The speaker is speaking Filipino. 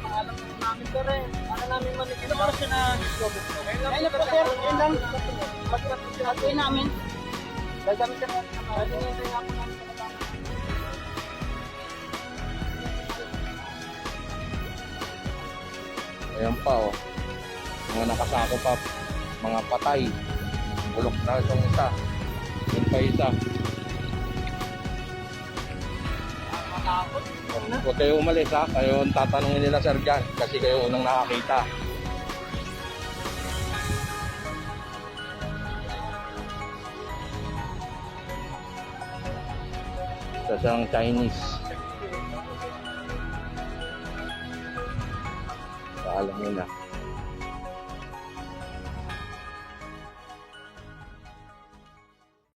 Alam namin ko rin. Ano namin manigil. Ano oras na discover ko? Ngayon lang po sir. Ngayon lang. Pagkatuin namin. Gagamit ka na. Pwede nga tayo ako namin sa kasama. Ayan pa oh. Mga nakasako pa. Mga patay. Bulok na itong isa. Yun pa isa. Matakot. Huwag kayo umalis ha. Kayo ang tatanungin nila sir dyan. Kasi kayo unang nakakita. Isa siyang Chinese. Alam mo na.